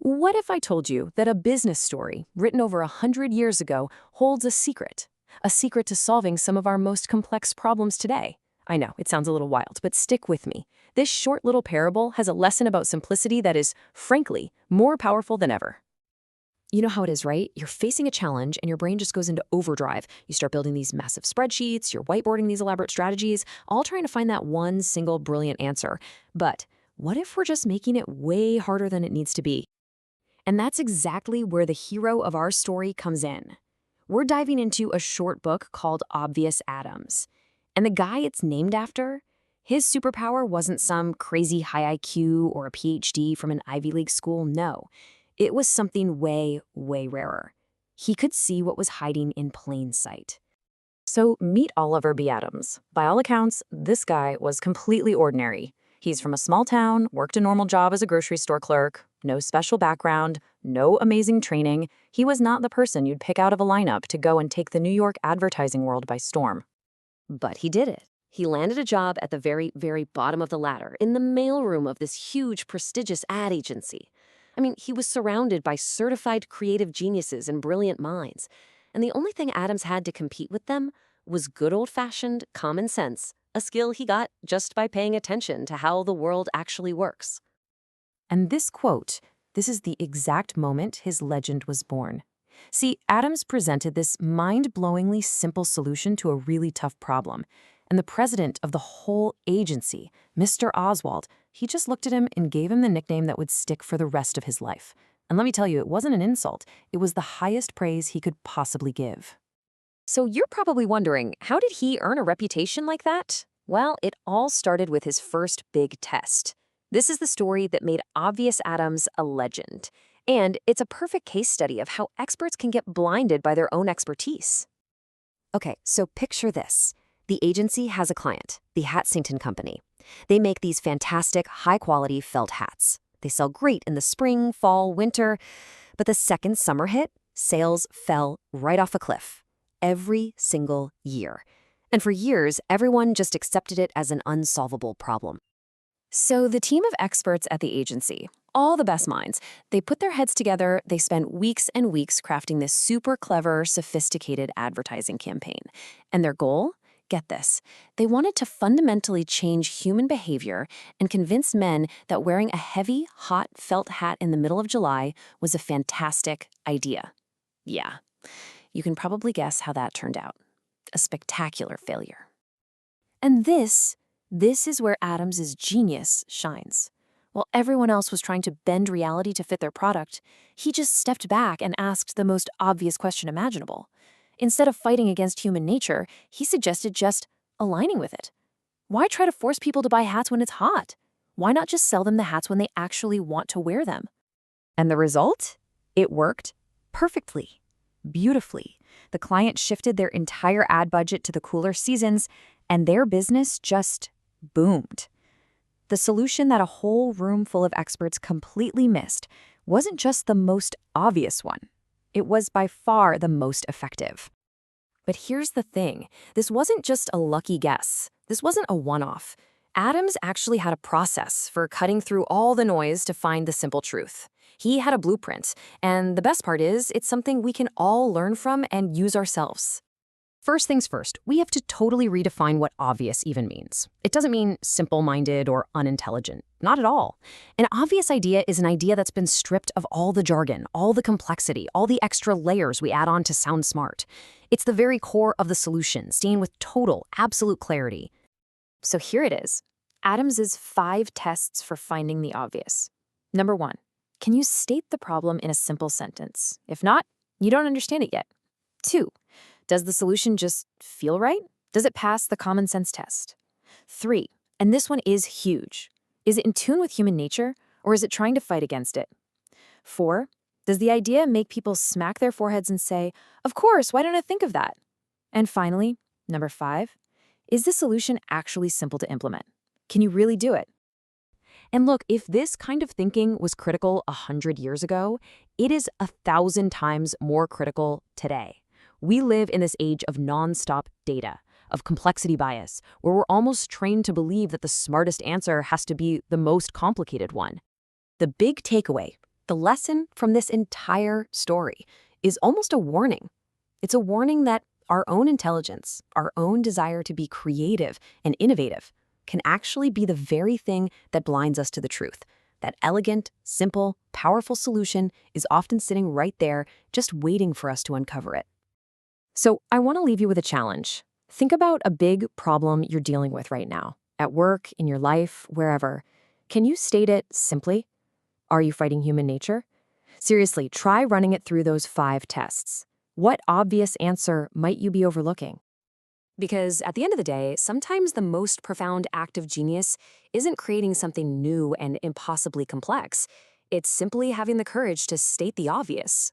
What if I told you that a business story written over 100 years ago holds a secret? A secret to solving some of our most complex problems today? I know, it sounds a little wild, but stick with me. This short little parable has a lesson about simplicity that is, frankly, more powerful than ever. You know how it is, right? You're facing a challenge and your brain just goes into overdrive. You start building these massive spreadsheets, you're whiteboarding these elaborate strategies, all trying to find that one single brilliant answer. But what if we're just making it way harder than it needs to be? And that's exactly where the hero of our story comes in. We're diving into a short book called Obvious Atoms. And the guy it's named after, his superpower wasn't some crazy high IQ or a PhD from an Ivy League school, no. It was something way, way rarer. He could see what was hiding in plain sight. So meet Oliver B. Adams. By all accounts, this guy was completely ordinary. He's from a small town, worked a normal job as a grocery store clerk, no special background, no amazing training. He was not the person you'd pick out of a lineup to go and take the New York advertising world by storm. But he did it. He landed a job at the very, very bottom of the ladder, in the mailroom of this huge, prestigious ad agency. I mean, he was surrounded by certified creative geniuses and brilliant minds. And the only thing Adams had to compete with them was good old-fashioned common sense, a skill he got just by paying attention to how the world actually works. And this quote, this is the exact moment his legend was born. See, Adams presented this mind-blowingly simple solution to a really tough problem. And the president of the whole agency, Mr. Oswald, he just looked at him and gave him the nickname that would stick for the rest of his life. And let me tell you, it wasn't an insult. It was the highest praise he could possibly give. So you're probably wondering, how did he earn a reputation like that? Well, it all started with his first big test. This is the story that made Obvious Atoms a legend. And it's a perfect case study of how experts can get blinded by their own expertise. Okay, so picture this. The agency has a client, the Hatsington Company. They make these fantastic, high-quality felt hats. They sell great in the spring, fall, winter. But the second summer hit, sales fell right off a cliff. Every single year. And for years, everyone just accepted it as an unsolvable problem. So the team of experts at the agency, all the best minds, they put their heads together, they spent weeks and weeks crafting this super clever, sophisticated advertising campaign. And their goal? Get this, they wanted to fundamentally change human behavior and convince men that wearing a heavy, hot felt hat in the middle of July was a fantastic idea. Yeah, you can probably guess how that turned out. A spectacular failure. And this is where Adams's genius shines. While everyone else was trying to bend reality to fit their product, he just stepped back and asked the most obvious question imaginable. Instead of fighting against human nature, he suggested just aligning with it. Why try to force people to buy hats when it's hot? Why not just sell them the hats when they actually want to wear them? And the result? It worked perfectly, beautifully. The client shifted their entire ad budget to the cooler seasons, and their business just boomed. The solution that a whole room full of experts completely missed wasn't just the most obvious one. It was by far the most effective. But here's the thing. This wasn't just a lucky guess. This wasn't a one-off. Adams actually had a process for cutting through all the noise to find the simple truth. He had a blueprint, and the best part is, it's something we can all learn from and use ourselves. First things first, we have to totally redefine what obvious even means. It doesn't mean simple-minded or unintelligent. Not at all. An obvious idea is an idea that's been stripped of all the jargon, all the complexity, all the extra layers we add on to sound smart. It's the very core of the solution, seen with total, absolute clarity. So here it is. Adams's 5 tests for finding the obvious. Number 1, can you state the problem in a simple sentence? If not, you don't understand it yet. 2, does the solution just feel right? Does it pass the common sense test? 3, and this one is huge. Is it in tune with human nature, or is it trying to fight against it? 4, does the idea make people smack their foreheads and say, of course, why didn't I think of that? And finally, number 5, is the solution actually simple to implement? Can you really do it? And look, if this kind of thinking was critical 100 years ago, it is 1,000 times more critical today. We live in this age of nonstop data, of complexity bias, where we're almost trained to believe that the smartest answer has to be the most complicated one. The big takeaway, The lesson from this entire story is almost a warning. It's a warning that our own intelligence, our own desire to be creative and innovative, can actually be the very thing that blinds us to the truth. That elegant, simple, powerful solution is often sitting right there, just waiting for us to uncover it. So I want to leave you with a challenge. Think about a big problem you're dealing with right now, at work, in your life, wherever. Can you state it simply? Are you fighting human nature? Seriously, try running it through those 5 tests. What obvious answer might you be overlooking? Because at the end of the day, sometimes the most profound act of genius isn't creating something new and impossibly complex. It's simply having the courage to state the obvious,